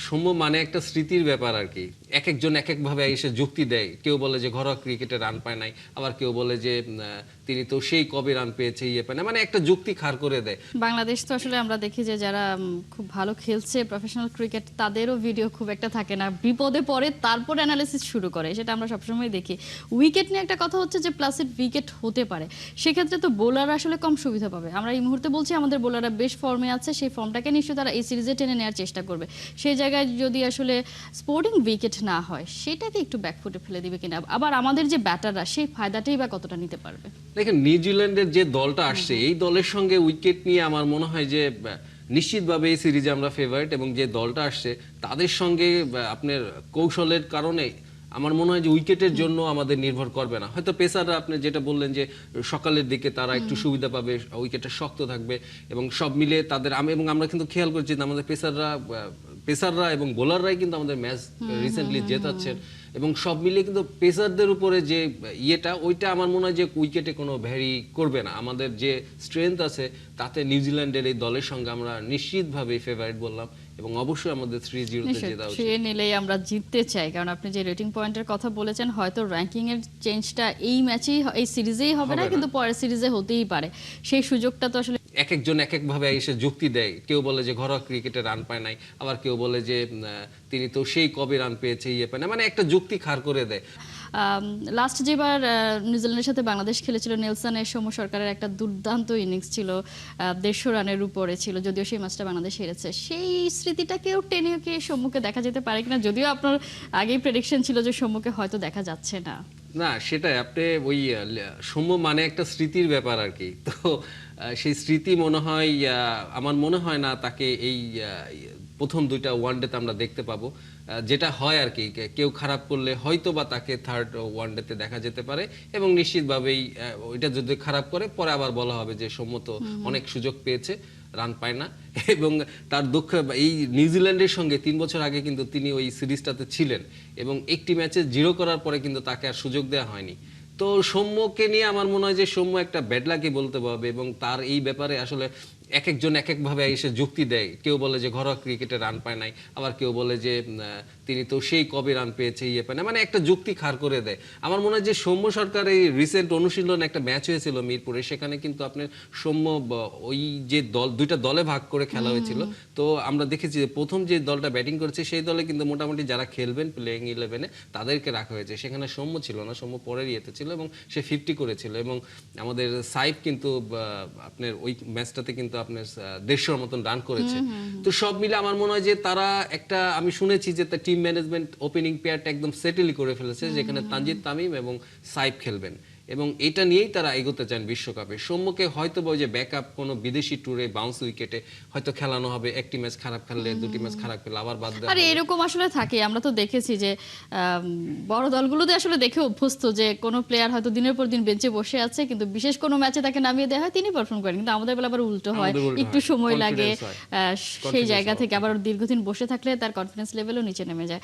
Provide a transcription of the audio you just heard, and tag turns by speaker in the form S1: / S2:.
S1: সৌম্য মানে একটা স্মৃতির ব্যাপার আর কি। একেকজন একেকভাবে এসে যুক্তি দেয়। কেউ বলে যে ঘরোয়া ক্রিকেটে রান পায় নাই, আবার কেউ বলে যে তিনি তো সেই কবে রান পেয়েছে ইয়ে পায় না, মানে একটা যুক্তি খাড় করে দেয়।
S2: বাংলাদেশ তো আসলে আমরা দেখি যে যারা খুব ভালো খেলছে প্রফেশনাল ক্রিকেট তাদেরও ভিডিও খুব একটা থাকে না, বিপদে পড়ে তারপর অ্যানালিসিস শুরু করে, সেটা আমরা সবসময় দেখি। উইকেট নিয়ে একটা কথা হচ্ছে যে প্লাসের উইকেট হতে পারে, সেক্ষেত্রে তো বোলার আসলে কম সুবিধা পাবে। আমরা এই মুহূর্তে বলছি আমাদের বোলাররা বেশ ফর্মে আছে, সেই ফর্মটাকে নিশ্চয়ই তারা এই সিরিজে টেনে নেওয়ার চেষ্টা করবে। সেই জায়গায় যদি আসলে স্পোর্টিং উইকেট না হয় সেটাকে একটু ব্যাকফুটে ফেলে দিবে কিনা, আবার আমাদের যে ব্যাটাররা সেই ফায়দাটাই বা কতটা নিতে পারবে।
S1: দেখেন নিউজিল্যান্ডের যে দলটা আসছে এই দলের সঙ্গে উইকেট নিয়ে আমার মনে হয় যে নিশ্চিতভাবে এই সিরিজে আমরা ফেভারিট, এবং যে দলটা আসছে তাদের সঙ্গে আপনার কৌশলের কারণে আমার মনে হয় যে উইকেটের জন্য আমাদের নির্ভর করবে না। হয়তো পেসাররা আপনি যেটা বললেন যে সকালের দিকে তারা একটু সুবিধা পাবে, উইকেটটা শক্ত থাকবে এবং সব মিলে তাদের এবং আমরা কিন্তু খেয়াল করছি যে আমাদের পেসাররা এবং বোলাররাই কিন্তু আমাদের ম্যাচ রিসেন্টলি জেতাচ্ছেন, এবং সব মিলিয়ে কিন্তু পেসারদের উপরে যে ওইটা আমার মনে হয় যে উইকেটে কোনো ভ্যারি করবে না। আমাদের যে স্ট্রেংথ আছে তাতে নিউজিল্যান্ডের এই দলের সঙ্গে আমরা নিশ্চিতভাবে ফেভারিট বললাম, এবং অবশ্যই আমাদের 3-0 তে জেতা উচিত।
S2: সে নিলেই আমরা জিততে চাই, কারণ আপনি যে রেটিং পয়েন্টের কথা বলেছেন হয়তো র্যাঙ্কিং এর চেঞ্জটা এই ম্যাচেই এই সিরিজেই হবে না, কিন্তু পরের সিরিজে হতেই পারে। সেই সুযোগটা তো আসলে
S1: একেকজন একেকভাবে এসে যুক্তি দেয়। কেউ বলে যে ঘরোয়া ক্রিকেটে রান পায় নাই, আবার কেউ বলে যে তিনি তো সেই কবে রান পেয়েছে ইয়ে পায় না, মানে একটা যুক্তি খাড় করে দেয়।
S2: লাস্ট যেবার নিউজিল্যান্ডের সাথে বাংলাদেশ খেলেছিল, নেলসনের সৌম্য সরকারের একটা দুর্দান্ত ইনিংস ছিল, 150 রানের উপরে ছিল, যদিও সেই ম্যাচটা বাংলাদেশ হেরেছে। সেই স্মৃতিটাকেও টেনে কি সৌম্যকে দেখা যেতে পারে কিনা, যদিও আপনার আগেই প্রেডিকশন ছিল যে সৌম্যকে হয়তো দেখা যাচ্ছে না।
S1: না, সেটাই আপনি ওই সৌম্য মানে একটা স্মৃতির ব্যাপার আর কি। তো সেই স্মৃতি মনে হয় আমার মনে হয় না তাকে এই প্রথম দুইটা ওয়ানডেতে আমরা দেখতে পাবো। যেটা হয় আর কি, কেউ খারাপ করলে হয়তো বা তাকে থার্ড ওয়ানডেতে দেখা যেতে পারে, এবং নিশ্চিতভাবেই ওইটা যদি খারাপ করে পরে আবার বলা হবে যে সৌম্য তো অনেক সুযোগ পেয়েছে, রান পায় না। এবং তার দুঃখ এই নিউজিল্যান্ডের সঙ্গে 3 বছর আগে কিন্তু তিনি ওই সিরিজটাতে ছিলেন, এবং একটি ম্যাচে 0 করার পরে কিন্তু তাকে আর সুযোগ দেওয়া হয়নি। তো সৌম্যকে নিয়ে আমার মনে হয় যে সৌম্য একটা ব্যাড লাকই বলতে পারবে, এবং তার এই ব্যাপারে আসলে একেকজন একেকভাবে এসে যুক্তি দেয়। কেউ বলে যে ঘরোয়া ক্রিকেটে রান পায় নাই, আবার কেউ বলে যে তিনি তো সেই কবে রান পেয়েছে ইয়ে পায় না, মানে একটা যুক্তি খাড় করে দেয়। আমার মনে হয় যে সৌম্য সরকার এই রিসেন্ট অনুশীলন একটা ম্যাচ হয়েছিল মিরপুরে, সেখানে কিন্তু আপনার সৌম্য ওই যে দুইটা দলে ভাগ করে খেলা হয়েছিল। তো আমরা দেখেছি যে প্রথম যে দলটা ব্যাটিং করেছে সেই দলে কিন্তু মোটামুটি যারা খেলবেন প্লেইং 11-এ তাদেরকে রাখা হয়েছে, সেখানে সৌম্য ছিল না, সৌম্য পরের ইয়েতে ছিল এবং সে 50 করেছিল। এবং আমাদের সাইফ কিন্তু আপনার ওই ম্যাচটাতে কিন্তু আপনার 150 মতন রান করেছে। তো সব মিলে আমার মনে হয় যে তারা একটা, আমি শুনেছি যে টিম ম্যানেজমেন্ট ওপেনিং পেয়ারটা একদম সেটেলই করে ফেলেছে, যেখানে তানজিদ তামিম এবং সাইফ খেলবেন, এবং এটা নিয়েই তারা এগোতে চান বিশ্বকাপে। সৌম্যকে হয়তো বা যে ব্যাকআপ কোনো বিদেশি ট্যুরে বাউন্স উইকেটে হয়তো খেলানো হবে, একটি ম্যাচ খারাপ খেললে, দুটি ম্যাচ খারাপ খেললে আবার বাদ দেওয়া
S2: আর
S1: হবে।
S2: এরকম আসলে থাকে, আমরা তো দেখেছি যে বড় দলগুলোতে আসলে দেখে অভ্যস্ত যে কোনো প্লেয়ার হয়তো দিনের পর দিন বেঞ্চে বসে আছে, কিন্তু বিশেষ কোনো ম্যাচে তাকে নামিয়ে দেওয়া হয়, তিনি পারফর্ম করেন। কিন্তু আমাদের বেলা আবার উল্টো হয়, একটু সময় লাগে, সেই জায়গা থেকে আবার দীর্ঘদিন বসে থাকলে তার কনফিডেন্স লেভেলও নিচে নেমে যায়।